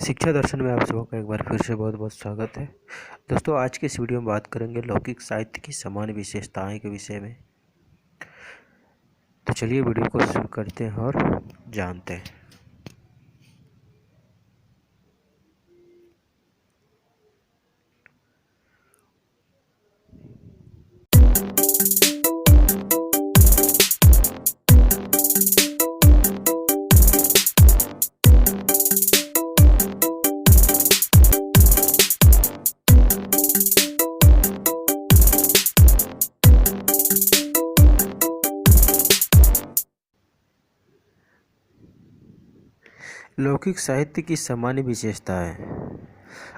शिक्षा दर्शन में आप सबों का एक बार फिर से बहुत बहुत स्वागत है। दोस्तों, आज के इस वीडियो में बात करेंगे लौकिक साहित्य की सामान्य विशेषताएं के विषय में। तो चलिए वीडियो को शुरू करते हैं और जानते हैं। लौकिक साहित्य की सामान्य विशेषताएं।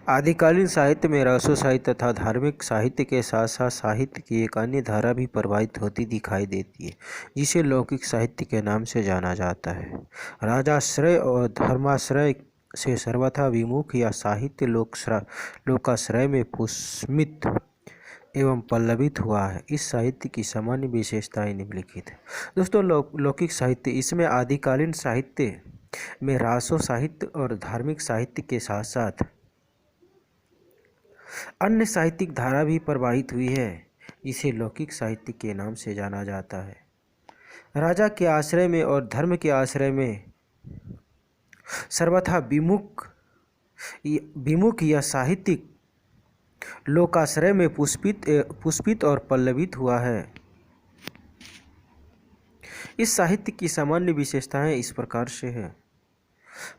आदिकालीन साहित्य में रसो साहित्य तथा धार्मिक साहित्य के साथ साथ साहित्य की एक अन्य धारा भी प्रवाहित होती दिखाई देती है, जिसे लौकिक साहित्य के नाम से जाना जाता है। राजाश्रय और धर्माश्रय से सर्वथा विमुख यह साहित्य लोकाश्रय में पुष्पित एवं पल्लवित हुआ है। इस साहित्य की सामान्य विशेषताएं निम्नलिखित है। दोस्तों, लौकिक साहित्य, इसमें आदिकालीन साहित्य में रासो साहित्य और धार्मिक साहित्य के साथ साथ अन्य साहित्यिक धारा भी प्रवाहित हुई है, जिसे लौकिक साहित्य के नाम से जाना जाता है। राजा के आश्रय में और धर्म के आश्रय में सर्वथा विमुख यह साहित्यिक लोकाश्रय में पुष्पित और पल्लवित हुआ है। इस साहित्य की सामान्य विशेषताएं इस प्रकार से है।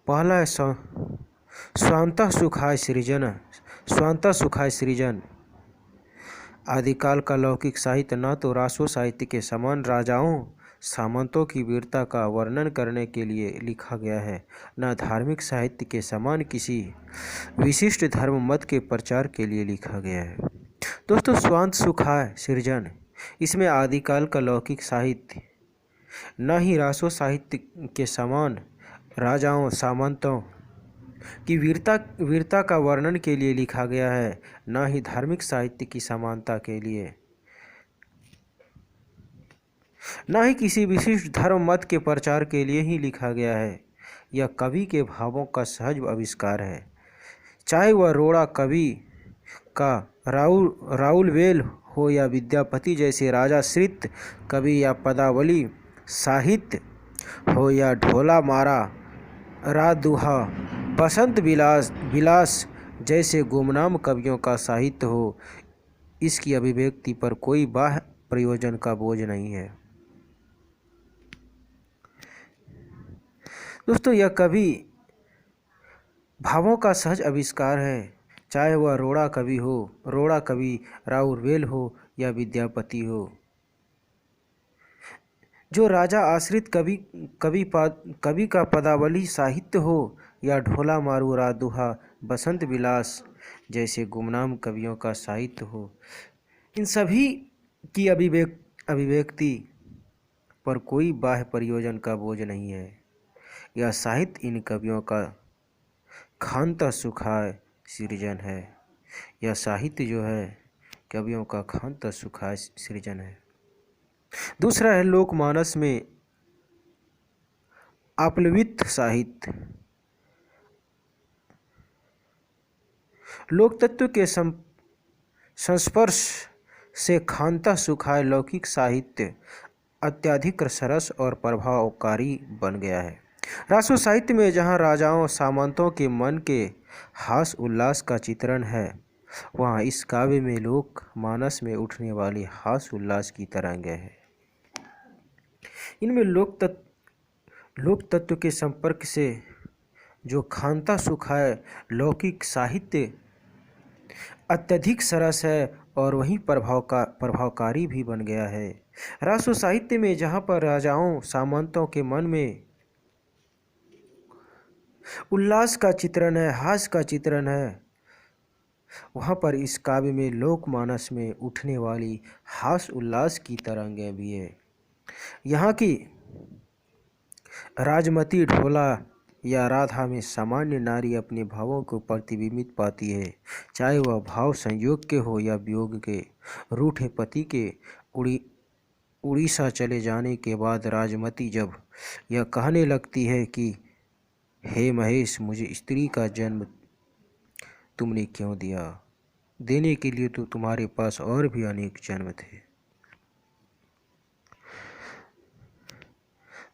पहला है स्वांतः सुखाय सृजन। आदिकाल का लौकिक साहित्य न तो रासो साहित्य के समान राजाओं सामंतों की वीरता का वर्णन करने के लिए लिखा गया है, न धार्मिक साहित्य के समान किसी विशिष्ट धर्म मत के प्रचार के लिए लिखा गया है। दोस्तों, स्वांत सुखाय सृजन, इसमें आदिकाल का लौकिक साहित्य न ही रासो साहित्य के समान राजाओं सामंतों की वीरता का वर्णन के लिए लिखा गया है, न ही धार्मिक साहित्य की समानता के लिए, न ही किसी विशिष्ट धर्म मत के प्रचार के लिए ही लिखा गया है। यह कवि के भावों का सहज आविष्कार है। चाहे वह रोड़ा कवि का राउल वेल हो या विद्यापति जैसे राजाश्रित कवि या पदावली साहित्य हो या ढोला मारा रादुहा बसंत विलास जैसे गुमनाम कवियों का साहित्य हो, इसकी अभिव्यक्ति पर कोई बाह्य प्रयोजन का बोझ नहीं है। दोस्तों, यह कवि भावों का सहज आविष्कार है। चाहे वह रोड़ा कवि राउरवेल हो या विद्यापति हो। जो राजा आश्रित कवि का पदावली साहित्य हो या ढोला मारू रादुहा बसंत विलास जैसे गुमनाम कवियों का साहित्य हो, इन सभी की अभिव्यक्ति पर कोई बाह्य प्रयोजन का बोझ नहीं है। यह साहित्य इन कवियों का खानता सुखाय सृजन है। यह साहित्य जो है कवियों का खानता सुखाय सृजन है। दूसरा है लोकमानस में आप्लवित साहित्य। लोक तत्व के संस्पर्श से खानता सुखाय लौकिक साहित्य अत्यधिक सरस और प्रभावकारी बन गया है। रासो साहित्य में जहाँ राजाओं सामंतों के मन के हास उल्लास का चित्रण है, वहाँ इस काव्य में लोक मानस में उठने वाली हास उल्लास की तरंगें हैं। इनमें लोक तत्व के संपर्क से जो खानता सुखाय लौकिक साहित्य अत्यधिक सरस है और वहीं प्रभावकारी भी बन गया है। रासो साहित्य में जहाँ पर राजाओं सामंतों के मन में उल्लास का चित्रण है, हास का चित्रण है, वहाँ पर इस काव्य में लोकमानस में उठने वाली हास उल्लास की तरंगें भी है। यहाँ की राजमती ढोला या राधा में सामान्य नारी अपने भावों को प्रतिबिंबित पाती है, चाहे वह भाव संयोग के हो या वियोग के। रूठे पति के उड़ीसा चले जाने के बाद राजमती जब यह कहने लगती है कि हे महेश, मुझे स्त्री का जन्म तुमने क्यों दिया? देने के लिए तो तुम्हारे पास और भी अनेक जन्म थे।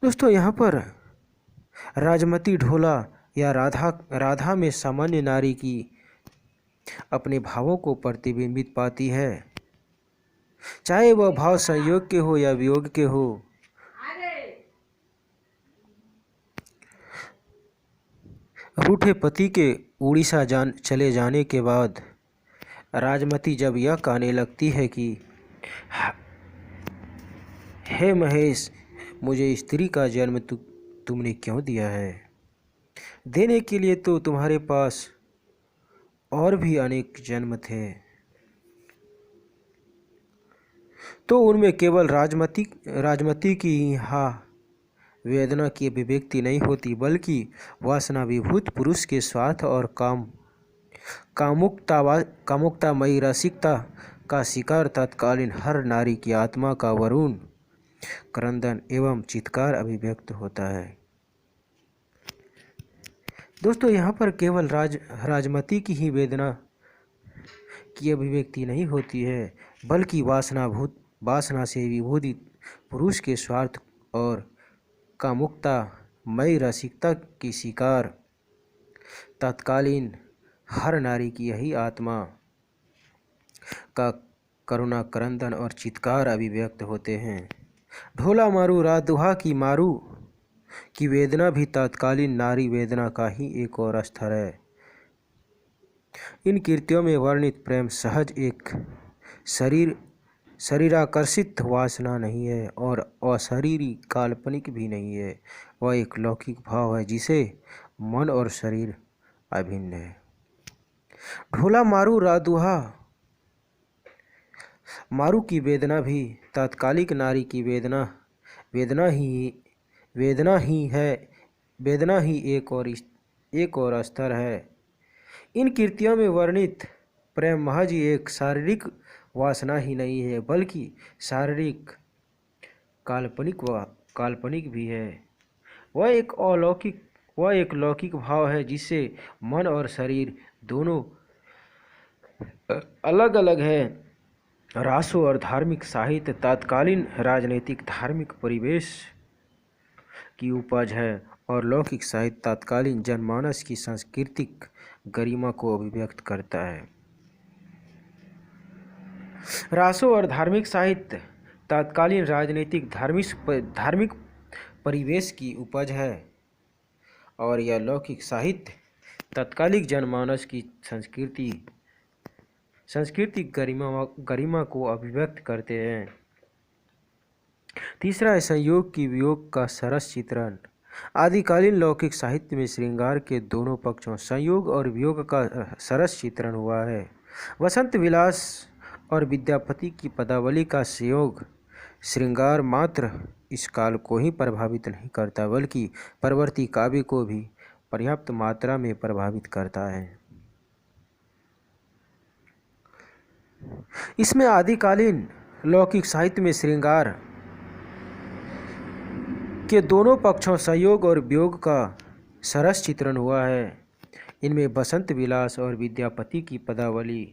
दोस्तों, यहाँ पर राजमती ढोला या राधा में सामान्य नारी की अपने भावों को प्रतिबिंबित पाती है, चाहे वह भाव संयोग के हो या वियोग के हो। रूठे पति के उड़ीसा चले जाने के बाद राजमती जब यह कहने लगती है कि हे महेश, मुझे स्त्री का जन्म तुमने क्यों दिया है? देने के लिए तो तुम्हारे पास और भी अनेक जन्म थे। तो उनमें केवल राजमती की यहाँ वेदना की अभिव्यक्ति नहीं होती, बल्कि वासना विभूत पुरुष के स्वार्थ और कामुकतामयी रसिकता का शिकार तत्कालीन हर नारी की आत्मा का वरुण क्रंदन एवं चित्कार अभिव्यक्त होता है। दोस्तों, यहाँ पर केवल राजमती की ही वेदना की अभिव्यक्ति नहीं होती है, बल्कि वासना से विभूतित पुरुष के स्वार्थ और कामुकता मई रसिकता की शिकार तत्कालीन हर नारी की यही आत्मा का करुणा क्रंदन और चित्कार अभिव्यक्त होते हैं। ढोला मारू राधुहा की मारू की वेदना भी तत्कालीन नारी वेदना का ही एक और स्तर है। इन कृतियों में वर्णित प्रेम सहज एक शरीराकर्षित वासना नहीं है और अशरीरी काल्पनिक भी नहीं है। वह एक लौकिक भाव है जिसे मन और शरीर अभिन्न है। ढोला मारू राधुहा मारू की वेदना भी तात्कालिक नारी की वेदना ही एक और स्तर है। इन कृतियों में वर्णित प्रेम महज एक शारीरिक वासना ही नहीं है, बल्कि शारीरिक काल्पनिक भी है। वह एक लौकिक भाव है जिससे मन और शरीर दोनों अलग अलग है। रासो और धार्मिक साहित्य तत्कालीन राजनीतिक धार्मिक परिवेश की उपज है और लौकिक साहित्य तत्कालीन जनमानस की सांस्कृतिक गरिमा को अभिव्यक्त करता है। रासो और धार्मिक साहित्य तत्कालीन राजनीतिक धार्मिक परिवेश की उपज है और यह लौकिक साहित्य तत्कालिक जनमानस की सांस्कृतिक गरिमा को अभिव्यक्त करते हैं। तीसरा है संयोग की वियोग का सरस चित्रण। आदिकालीन लौकिक साहित्य में श्रृंगार के दोनों पक्षों संयोग और वियोग का सरस चित्रण हुआ है। वसंत विलास और विद्यापति की पदावली का संयोग श्रृंगार मात्र इस काल को ही प्रभावित नहीं करता, बल्कि परवर्ती काव्य को भी पर्याप्त मात्रा में प्रभावित करता है। इसमें आदिकालीन लौकिक साहित्य में श्रृंगार के दोनों पक्षों संयोग और वियोग का सरस चित्रण हुआ है। इनमें बसंत विलास और विद्यापति की पदावली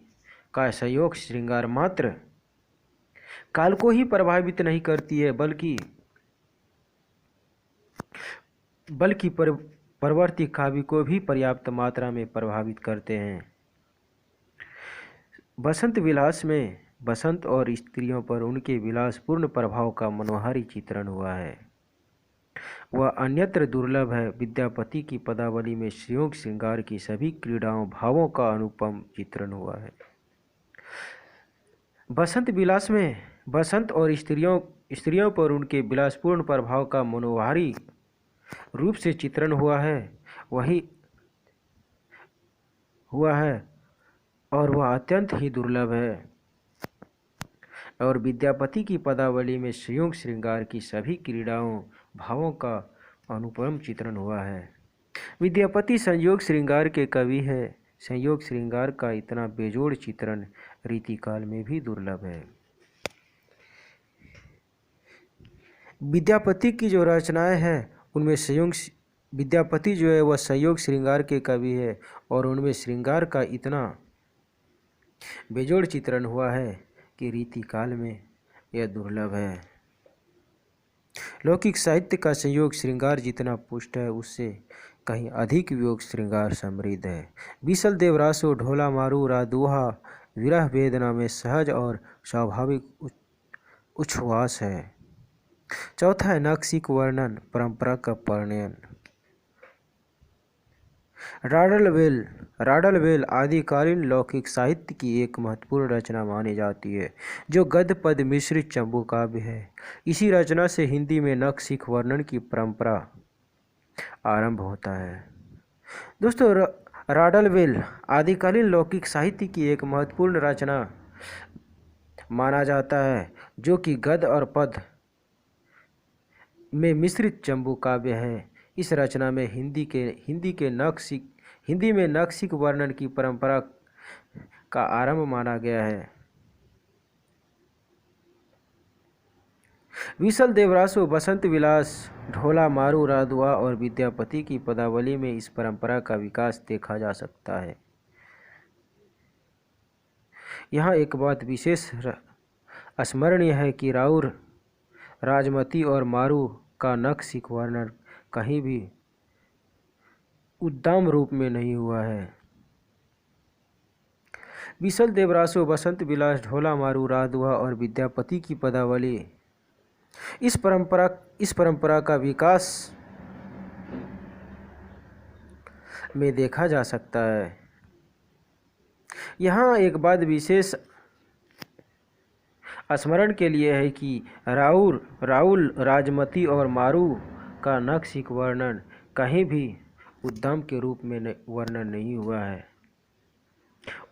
का संयोग श्रृंगार मात्र काल को ही प्रभावित नहीं करती है, बल्कि परवर्ती काव्य को भी पर्याप्त मात्रा में प्रभावित करते हैं। बसंत विलास में बसंत और स्त्रियों पर उनके विलासपूर्ण प्रभाव का मनोहारी चित्रण हुआ है, वह अन्यत्र दुर्लभ है। विद्यापति की पदावली में संयोग श्रृंगार की सभी क्रीड़ाओं भावों का अनुपम चित्रण हुआ है। बसंत विलास में बसंत और स्त्रियों पर उनके विलासपूर्ण प्रभाव का मनोहारी रूप से चित्रण हुआ है और वह अत्यंत ही दुर्लभ है। और विद्यापति की पदावली में संयोग श्रृंगार की सभी क्रीड़ाओं भावों का अनुपम चित्रण हुआ है। विद्यापति संयोग श्रृंगार के कवि है। संयोग श्रृंगार का इतना बेजोड़ चित्रण रीतिकाल में भी दुर्लभ है। विद्यापति की जो रचनाएं हैं उनमें विद्यापति जो है वह संयोग श्रृंगार के कवि है और उनमें श्रृंगार का इतना बेजोड़ चित्रण हुआ है कि रीतिकाल में यह दुर्लभ है। लौकिक साहित्य का संयोग श्रृंगार जितना पुष्ट है उससे कहीं अधिक वियोग श्रृंगार समृद्ध है। बीसल देवरासो ढोला मारू रादुहा विरह वेदना में सहज और स्वाभाविक उच्छ्वास है। चौथा है नक्सिक वर्णन परंपरा का परिणयन। राडलवेल आदिकालीन लौकिक साहित्य की एक महत्वपूर्ण रचना मानी जाती है जो गद्य पद मिश्रित चंबू काव्य है। इसी रचना से हिंदी में नक्सिक वर्णन की परंपरा आरंभ होता है। दोस्तों, राडलवेल आदिकालीन लौकिक साहित्य की एक महत्वपूर्ण रचना माना जाता है जो कि गद्य और पद में मिश्रित चंबू काव्य है। इस रचना में हिंदी में नक्सिक वर्णन की परंपरा का आरंभ माना गया है। विसल देवरासो बसंत विलास ढोला मारू रादुआ और विद्यापति की पदावली में इस परंपरा का विकास देखा जा सकता है। यहाँ एक बात विशेष स्मरणीय है कि राउर राजमती और मारू का नक्सिक वर्णन कहीं भी उद्दाम रूप में नहीं हुआ है। विसल देवरासो बसंत विलास ढोला मारू रादुआ और विद्यापति की पदावली इस परंपरा का विकास में देखा जा सकता है। यहाँ एक बात विशेष स्मरण के लिए है कि राउल राजमती और मारू का नक्सिक वर्णन कहीं भी उद्दाम के रूप में वर्णन नहीं हुआ है।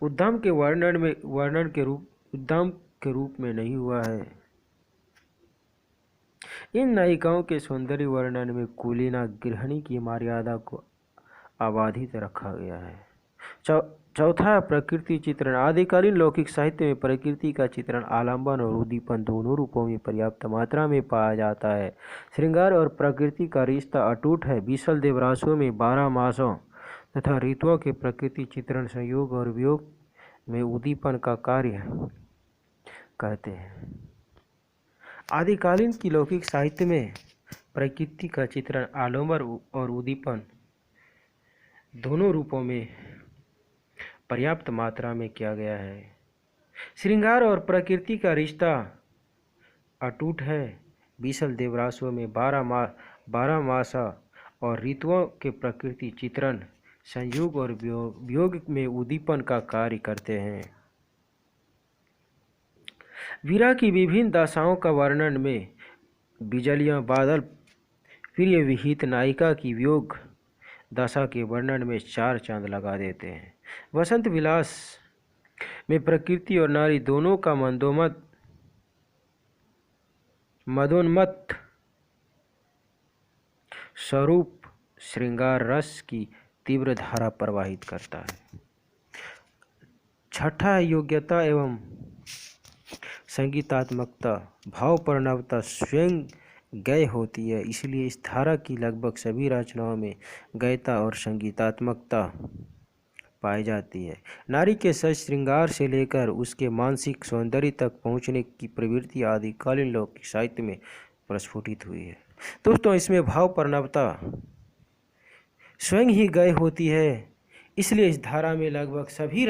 उद्दाम के रूप में नहीं हुआ है। इन नायिकाओं के सौंदर्य वर्णन में कुलीना गृहिणी की मर्यादा को अबाधित रखा गया है। चौथा प्रकृति चित्रण। आदिकालीन लौकिक साहित्य में प्रकृति का चित्रण आलंबन और उद्दीपन दोनों रूपों में पर्याप्त मात्रा में पाया जाता है। श्रृंगार और प्रकृति का रिश्ता अटूट है। बीसल देवरासों में 12 मासों तथा ऋतुओं के प्रकृति चित्रण संयोग और वियोग में उद्दीपन का कार्य कहते हैं। आदिकालीन की लौकिक साहित्य में प्रकृति का चित्रण आलंबन और उद्दीपन दोनों रूपों में पर्याप्त मात्रा में किया गया है। श्रृंगार और प्रकृति का रिश्ता अटूट है। बीसल देवरासों में 12 मासा और ऋतुओं के प्रकृति चित्रण संयोग और वियोग में उद्दीपन का कार्य करते हैं। विरह की विभिन्न दशाओं का वर्णन में बिजलियां बादल प्रिय विहित नायिका की वियोग दशा के वर्णन में 4 चांद लगा देते हैं। बसंत विलास में प्रकृति और नारी दोनों का मदोन्मत्त स्वरूप श्रृंगार रस की तीव्र धारा प्रवाहित करता है। छठा है योग्यता एवं संगीतात्मकता। भावपूर्णता स्वयं गय होती है, इसलिए इस धारा की लगभग सभी रचनाओं में गयता और संगीतात्मकता पाई जाती है। नारी के सज श्रृंगार से लेकर उसके मानसिक सौंदर्य तक पहुंचने की प्रवृत्ति आदिकालीन लौकिक साहित्य में प्रस्फुटित हुई है। दोस्तों, इसमें भावपूर्णता स्वयं ही गय होती है, इसलिए इस धारा में लगभग सभी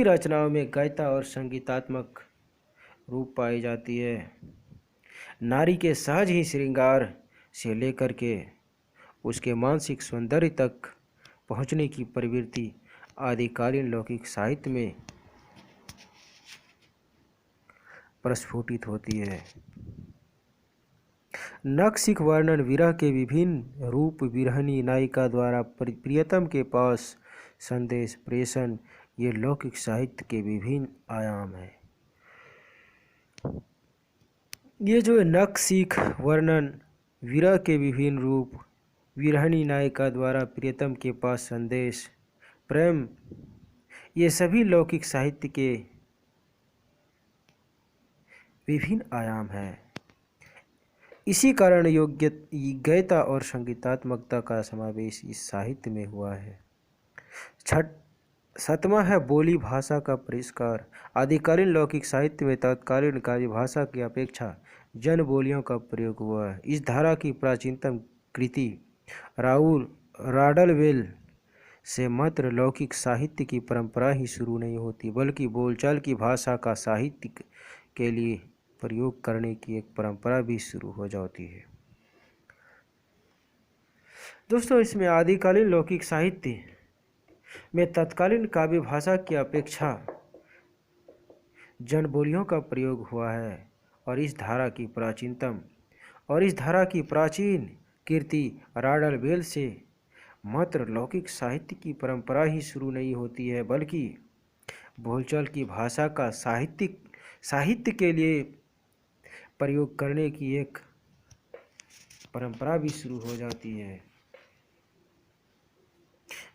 रचनाओं में गयता और संगीतात्मक रूप पाई जाती है। नारी के सहज ही श्रृंगार से लेकर के उसके मानसिक सौंदर्य तक पहुंचने की प्रवृत्ति आदिकालीन लौकिक साहित्य में प्रस्फुटित होती है। नक्सिक वर्णन विरह के विभिन्न रूप, विरहिणी नायिका द्वारा प्रियतम के पास संदेश प्रेषण, ये लौकिक साहित्य के विभिन्न आयाम हैं। ये जो नक्सिक वर्णन, विरह के विभिन्न रूप, विरहिणी नायिका द्वारा प्रियतम के पास संदेश, प्रेम, ये सभी लौकिक साहित्य के विभिन्न आयाम हैं। इसी कारण योग्यता और संगीतात्मकता का समावेश इस साहित्य में हुआ है। छठ सतमा है बोली भाषा का परिष्कार। आदिकालीन लौकिक साहित्य में तत्कालीन काव्य भाषा की अपेक्षा जन बोलियों का प्रयोग हुआ है। इस धारा की प्राचीनतम कृति राउल राडलवेल से मात्र लौकिक साहित्य की परंपरा ही शुरू नहीं होती, बल्कि बोलचाल की भाषा का साहित्य के लिए प्रयोग करने की एक परंपरा भी शुरू हो जाती है। दोस्तों, इसमें आदिकालीन लौकिक साहित्य में तत्कालीन काव्य भाषा की अपेक्षा जनबोलियों का प्रयोग हुआ है और इस धारा की प्राचीन कीर्ति राडलवेल से मात्र लौकिक साहित्य की परंपरा ही शुरू नहीं होती है, बल्कि बोलचाल की भाषा का साहित्य के लिए प्रयोग करने की एक परंपरा भी शुरू हो जाती है।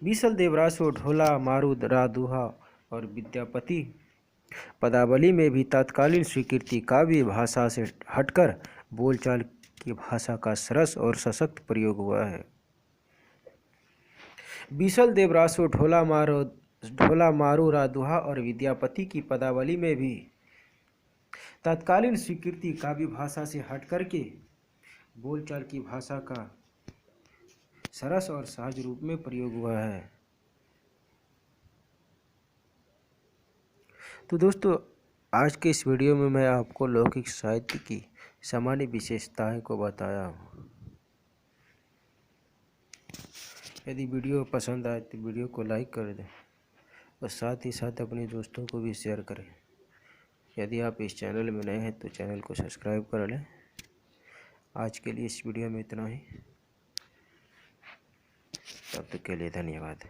बीसल देवरासो, ढोला, मारू, राधुहा और विद्यापति पदावली में भी तत्कालीन स्वीकृति काव्य भाषा से हटकर बोलचाल की भाषा का सरस और सशक्त प्रयोग हुआ है। बीसल देवरासो, ढोला मारू, राधुहा और विद्यापति की पदावली में भी तत्कालीन स्वीकृति काव्य भाषा से हटकर के बोलचाल की भाषा का सरस और सहज रूप में प्रयोग हुआ है। तो दोस्तों, आज के इस वीडियो में मैं आपको लौकिक साहित्य की सामान्य विशेषताएं को बताया हूँ। यदि वीडियो पसंद आए तो वीडियो को लाइक कर दें और साथ ही साथ अपने दोस्तों को भी शेयर करें। यदि आप इस चैनल में नए हैं तो चैनल को सब्सक्राइब कर लें। आज के लिए इस वीडियो में इतना ही। तब तक के लिए धन्यवाद।